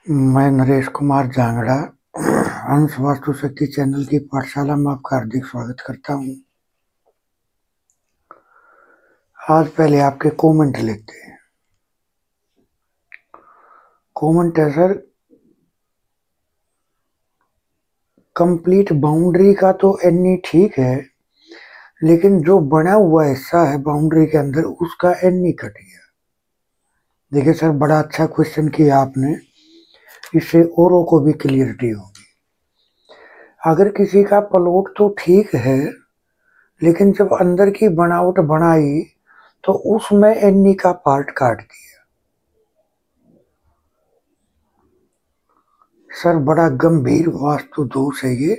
मैं नरेश कुमार जांगड़ा अंश वास्तु शक्ति चैनल की पाठशाला में आपका हार्दिक स्वागत करता हूँ। आज पहले आपके कमेंट लेते हैं। कमेंट है सर, कंप्लीट बाउंड्री का तो एनी ठीक है, लेकिन जो बना हुआ हिस्सा है बाउंड्री के अंदर उसका एनी कट गया। देखिए सर, बड़ा अच्छा क्वेश्चन किया आपने, इससे औरों को भी क्लियरिटी होगी। अगर किसी का प्लॉट तो ठीक है, लेकिन जब अंदर की बनावट बनाई तो उसमें एनी का पार्ट काट दिया। सर, बड़ा गंभीर वास्तु दोष है ये।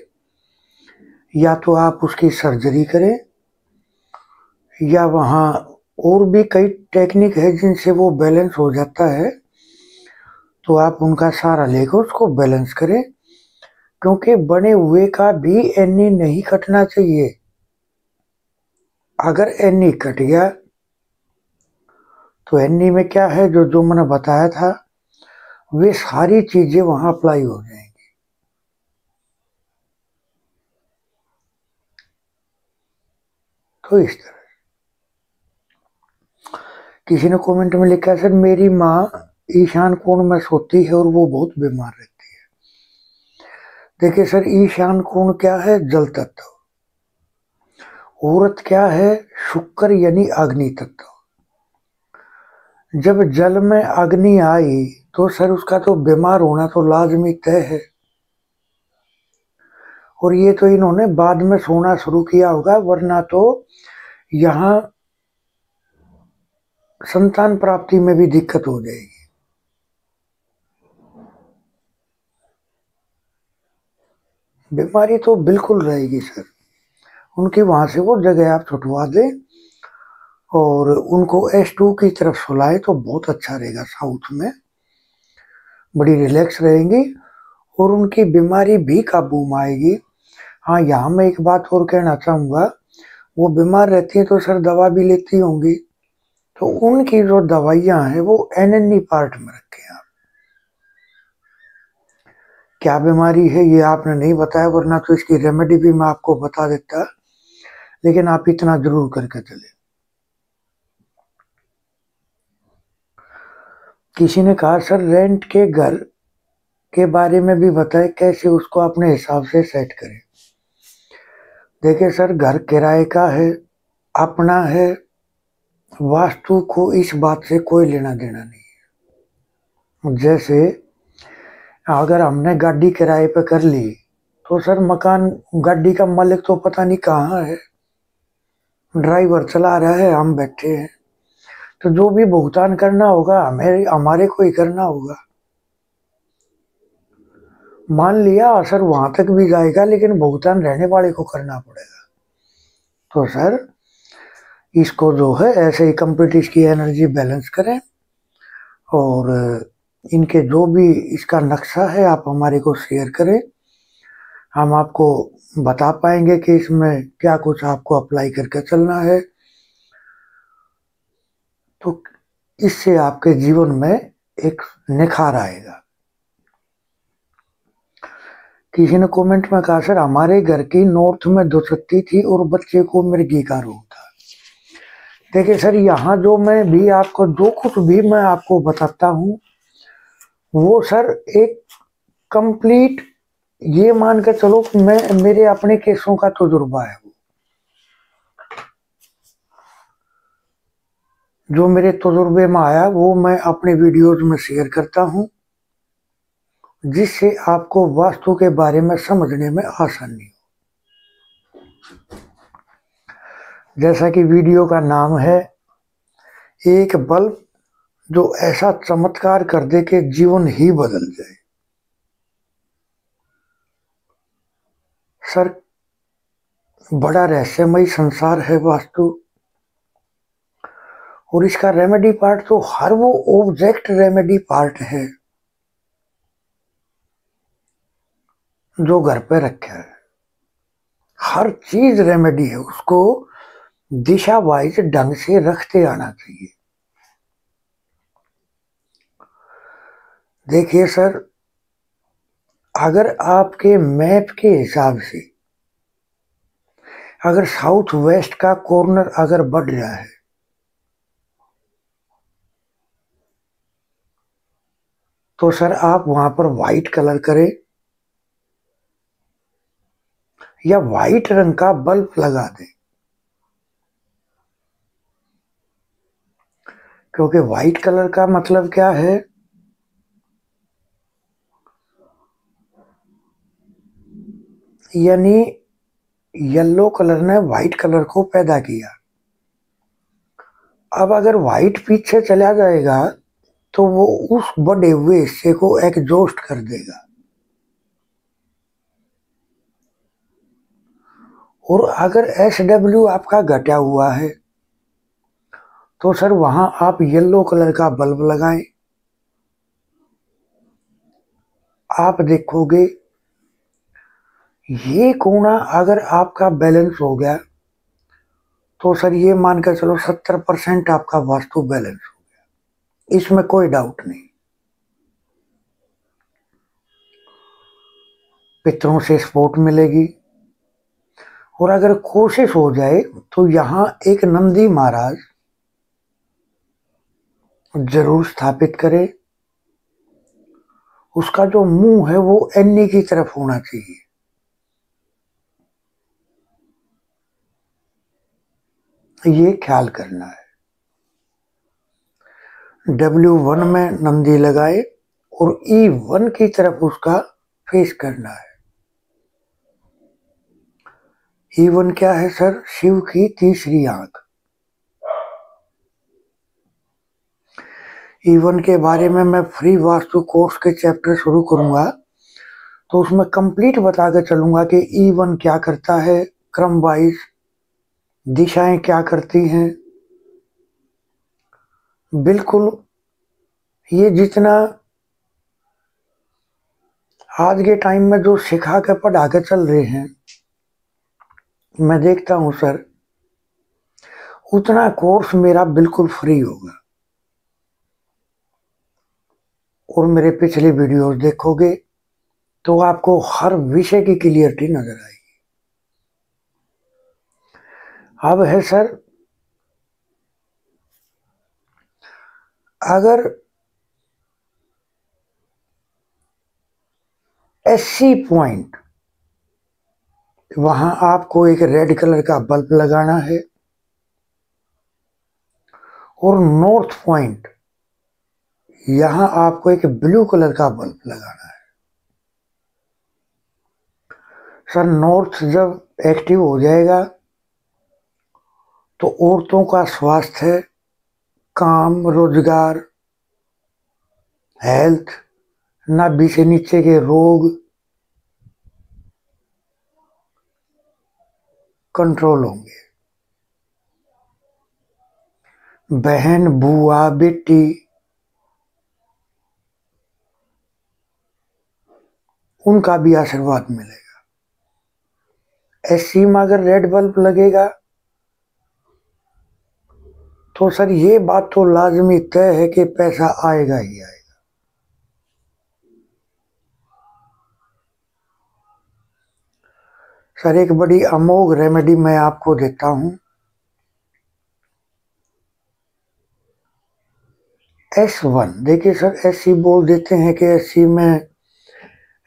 या तो आप उसकी सर्जरी करें, या वहाँ और भी कई टेक्निक है जिनसे वो बैलेंस हो जाता है, तो आप उनका सहारा लेकर उसको बैलेंस करें, क्योंकि बने हुए का भी एनी नहीं कटना चाहिए। अगर एनी कट गया तो एनी में क्या है, जो जो मैंने बताया था वे सारी चीजें वहां अप्लाई हो जाएंगी। तो इस तरह किसी ने कमेंट में लिखा, सर मेरी माँ ईशान कोण में सोती है और वो बहुत बीमार रहती है। देखिए सर, ईशान कोण क्या है? जल तत्व। औरत क्या है? शुक्र यानी अग्नि तत्व। जब जल में अग्नि आई तो सर उसका तो बीमार होना तो लाजमी तय है। और ये तो इन्होंने बाद में सोना शुरू किया होगा, वरना तो यहाँ संतान प्राप्ति में भी दिक्कत हो जाएगी। बीमारी तो बिल्कुल रहेगी सर। उनकी वहां से वो जगह आप छुटवा दें और उनको S2 की तरफ सुलाए तो बहुत अच्छा रहेगा। साउथ में बड़ी रिलैक्स रहेंगी और उनकी बीमारी भी काबू में आएगी। हाँ, यहाँ मैं एक बात और कहना चाहूँगा, वो बीमार रहती है तो सर दवा भी लेती होंगी, तो उनकी जो दवाइयाँ हैं वो एनएनई पार्ट में रखें आप। क्या बीमारी है ये आपने नहीं बताया, वरना तो इसकी रेमेडी भी मैं आपको बता देता, लेकिन आप इतना जरूर करके चले। किसी ने कहा, सर रेंट के घर के बारे में भी बताएं, कैसे उसको अपने हिसाब से सेट करें। देखिए सर, घर किराए का है, अपना है, वास्तु को इस बात से कोई लेना देना नहीं है। जैसे अगर हमने गाड़ी किराए पे कर ली तो सर मकान, गाड़ी का मालिक तो पता नहीं कहाँ है, ड्राइवर चला रहा है, हम बैठे हैं, तो जो भी भुगतान करना होगा हमें, हमारे को ही करना होगा। मान लिया असर वहां तक भी जाएगा, लेकिन भुगतान रहने वाले को करना पड़ेगा। तो सर इसको जो है ऐसे ही कंप्यूटर की एनर्जी बैलेंस करें, और इनके जो भी इसका नक्शा है आप हमारे को शेयर करें, हम आपको बता पाएंगे कि इसमें क्या कुछ आपको अप्लाई करके चलना है। तो इससे आपके जीवन में एक निखार आएगा। किसी ने कमेंट में कहा, सर हमारे घर की नॉर्थ में दुचत्ती थी और बच्चे को मिर्गी का रोग था। देखिए सर, यहाँ जो मैं भी आपको जो कुछ भी मैं आपको बताता हूँ वो सर एक कंप्लीट, ये मान कर चलो मैं, मेरे अपने केसों का तजुर्बा है। जो मेरे तजुर्बे में आया वो मैं अपने वीडियोज में शेयर करता हूँ, जिससे आपको वास्तु के बारे में समझने में आसानी हो। जैसा कि वीडियो का नाम है, एक बल्ब जो ऐसा चमत्कार कर दे कि जीवन ही बदल जाए। सर बड़ा रहस्यमय संसार है वास्तु, और इसका रेमेडी पार्ट तो हर वो ऑब्जेक्ट रेमेडी पार्ट है जो घर पे रखा है। हर चीज रेमेडी है, उसको दिशा वाइज ढंग से रखते आना चाहिए। देखिए सर, अगर आपके मैप के हिसाब से अगर साउथ वेस्ट का कॉर्नर अगर बढ़ रहा है तो सर आप वहां पर व्हाइट कलर करें या व्हाइट रंग का बल्ब लगा दें, क्योंकि व्हाइट कलर का मतलब क्या है, यानी येलो कलर ने व्हाइट कलर को पैदा किया। अब अगर व्हाइट पीछे चला जाएगा तो वो उस बढ़े हुए हिस्से को एग्जॉस्ट कर देगा। और अगर SW आपका घटा हुआ है तो सर वहां आप येलो कलर का बल्ब लगाएं। आप देखोगे ये कोना अगर आपका बैलेंस हो गया तो सर ये मानकर चलो 70% आपका वास्तु बैलेंस हो गया, इसमें कोई डाउट नहीं। पितरों से सपोर्ट मिलेगी। और अगर कोशिश हो जाए तो यहाँ एक नंदी महाराज जरूर स्थापित करे। उसका जो मुंह है वो एनी की तरफ होना चाहिए। ये ख्याल करना है। W1 में नंदी लगाए और E1 की तरफ उसका फेस करना है। E1 क्या है सर? शिव की तीसरी आंख। E1 के बारे में मैं फ्री वास्तु कोर्स के चैप्टर शुरू करूंगा तो उसमें कंप्लीट बता के चलूंगा कि E1 क्या करता है, क्रम वाइज दिशाएं क्या करती हैं। बिल्कुल ये जितना आज के टाइम में जो सिखा के पढ़ा के चल रहे हैं, मैं देखता हूं सर उतना कोर्स मेरा बिल्कुल फ्री होगा। और मेरे पिछले वीडियोस देखोगे तो आपको हर विषय की क्लियरिटी नजर आएगी। अब है सर, अगर SC पॉइंट वहां आपको एक रेड कलर का बल्ब लगाना है और नॉर्थ पॉइंट यहां आपको एक ब्लू कलर का बल्ब लगाना है। सर नॉर्थ जब एक्टिव हो जाएगा तो औरतों का स्वास्थ्य, काम, रोजगार, हेल्थ, नाभि से नीचे के रोग कंट्रोल होंगे। बहन, बुआ, बेटी उनका भी आशीर्वाद मिलेगा। SC में अगर रेड बल्ब लगेगा तो सर ये बात तो लाजमी तय है कि पैसा आएगा ही आएगा। सर एक बड़ी अमोघ रेमेडी मैं आपको देता हूं। S1 देखिए सर, SC बोल देते हैं कि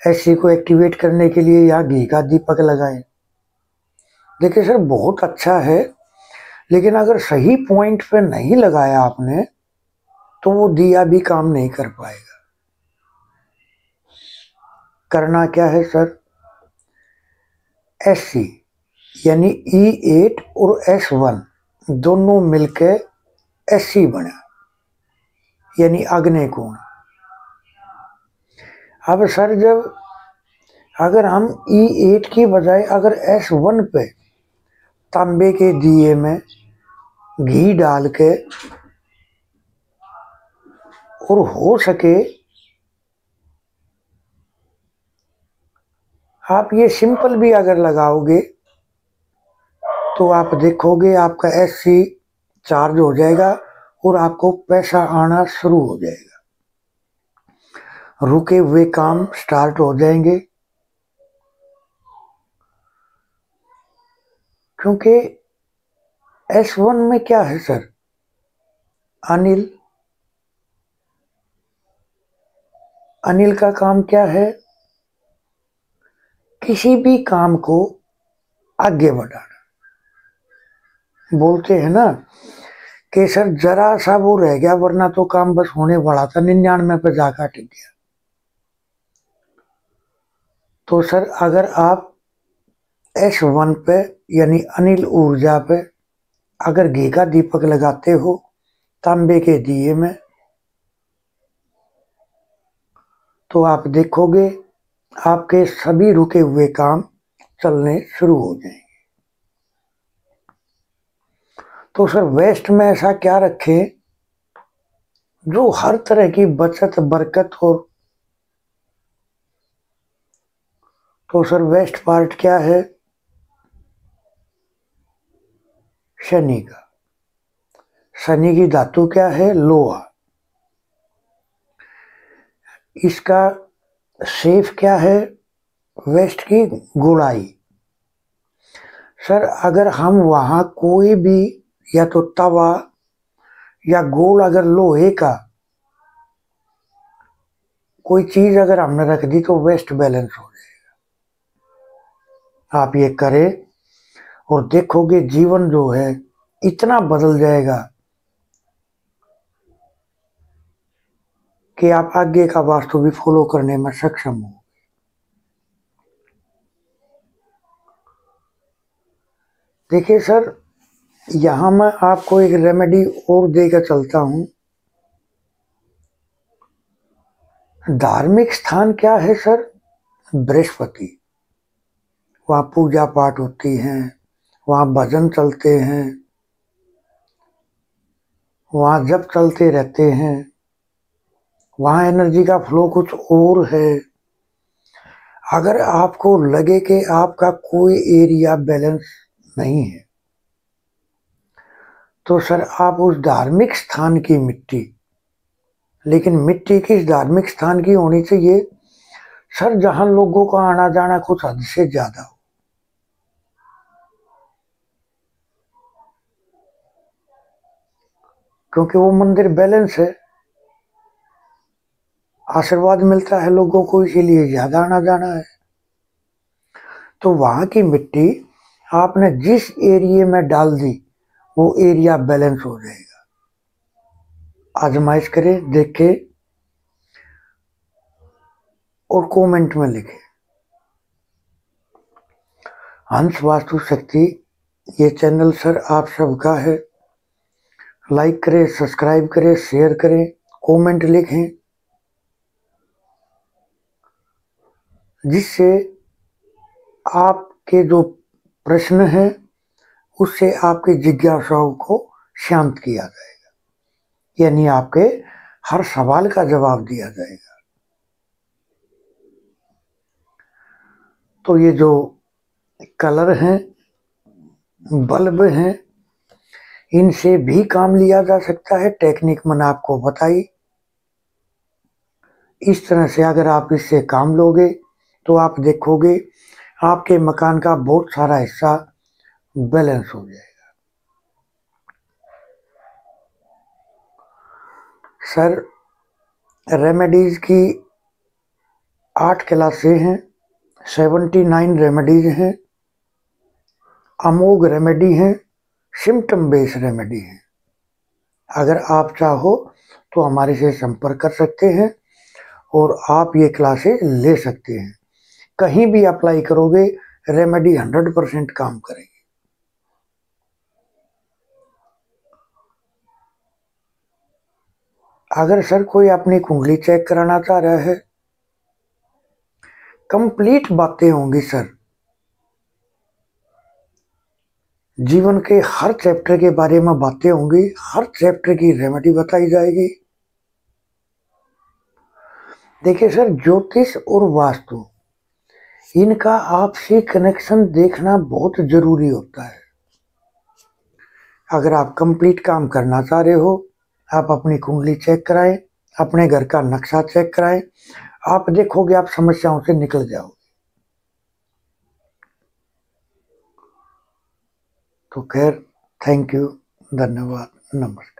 SC को एक्टिवेट करने के लिए या घी का दीपक लगाएं। देखिए सर बहुत अच्छा है, लेकिन अगर सही पॉइंट पे नहीं लगाया आपने तो वो दिया भी काम नहीं कर पाएगा। करना क्या है सर, SC यानी E8 और S1 दोनों मिलकर SC बना, यानी आग्नेय कोण। अब सर जब अगर हम E8 की बजाय अगर S1 पे तांबे के दिए में घी डाल के और हो सके आप ये सिंपल भी अगर लगाओगे तो आप देखोगे आपका SC चार्ज हो जाएगा और आपको पैसा आना शुरू हो जाएगा। रुके हुए काम स्टार्ट हो जाएंगे, क्योंकि S1 में क्या है सर? अनिल। अनिल का काम क्या है? किसी भी काम को आगे बढ़ाना। बोलते हैं ना कि सर जरा सा वो रह गया, वरना तो काम बस होने वाला था, 99 पे जाकर टिक गया। तो सर अगर आप S1 पे यानी अनिल ऊर्जा पे अगर घी का दीपक लगाते हो तांबे के दिए में, तो आप देखोगे आपके सभी रुके हुए काम चलने शुरू हो जाएंगे। तो सर वेस्ट में ऐसा क्या रखें जो हर तरह की बचत बरकत हो? तो सर वेस्ट पार्ट क्या है? शनि का। शनि की धातु क्या है? लोहा। इसका सेफ क्या है? वेस्ट की गुड़ाई। सर अगर हम वहां कोई भी या तो तवा या गोल अगर लोहे का कोई चीज अगर हमने रख दी तो वेस्ट बैलेंस हो जाएगा। आप ये करें और देखोगे जीवन जो है इतना बदल जाएगा कि आप आगे का वास्तु भी फॉलो करने में सक्षम हो। देखिए सर, यहां मैं आपको एक रेमेडी और देकर चलता हूं। धार्मिक स्थान क्या है सर? बृहस्पति। वहां पूजा पाठ होती है, वहां भजन चलते हैं, वहां जप चलते रहते हैं, वहां एनर्जी का फ्लो कुछ और है। अगर आपको लगे कि आपका कोई एरिया बैलेंस नहीं है, तो सर आप उस धार्मिक स्थान की मिट्टी, लेकिन मिट्टी किस धार्मिक स्थान की होनी चाहिए सर? जहां लोगों का आना जाना कुछ हद से ज्यादा हो। क्योंकि वो मंदिर बैलेंस है, आशीर्वाद मिलता है लोगों को, इसीलिए ज्यादा आना जाना है। तो वहां की मिट्टी आपने जिस एरिया में डाल दी वो एरिया बैलेंस हो जाएगा। आजमाइश करें, देखें और कमेंट में लिखें। हंस वास्तु शक्ति ये चैनल सर आप सबका है। लाइक करें, सब्सक्राइब करें, शेयर करें, कमेंट लिखें, जिससे आपके जो प्रश्न है उससे आपकी जिज्ञासाओं को शांत किया जाएगा, यानी आपके हर सवाल का जवाब दिया जाएगा। तो ये जो कलर हैं, बल्ब हैं, इनसे भी काम लिया जा सकता है। टेक्निक मैंने आपको बताई। इस तरह से अगर आप इससे काम लोगे तो आप देखोगे आपके मकान का बहुत सारा हिस्सा बैलेंस हो जाएगा। सर रेमेडीज की 8 क्लासें हैं, 79 रेमेडीज हैं, अमोघ रेमेडी हैं, सिम्टम बेस्ड रेमेडी हैं। अगर आप चाहो तो हमारे से संपर्क कर सकते हैं और आप ये क्लासेस ले सकते हैं। कहीं भी अप्लाई करोगे रेमेडी 100% काम करेगी। अगर सर कोई अपनी कुंडली चेक कराना चाह रहा है, कंप्लीट बातें होंगी सर, जीवन के हर चैप्टर के बारे में बातें होंगी, हर चैप्टर की रेमेडी बताई जाएगी। देखिए सर, ज्योतिष और वास्तु इनका आपसी कनेक्शन देखना बहुत जरूरी होता है। अगर आप कंप्लीट काम करना चाह रहे हो, आप अपनी कुंडली चेक कराएं, अपने घर का नक्शा चेक कराएं, आप देखोगे आप समस्याओं से निकल जाओगे। तो खैर, थैंक यू, धन्यवाद, नमस्कार।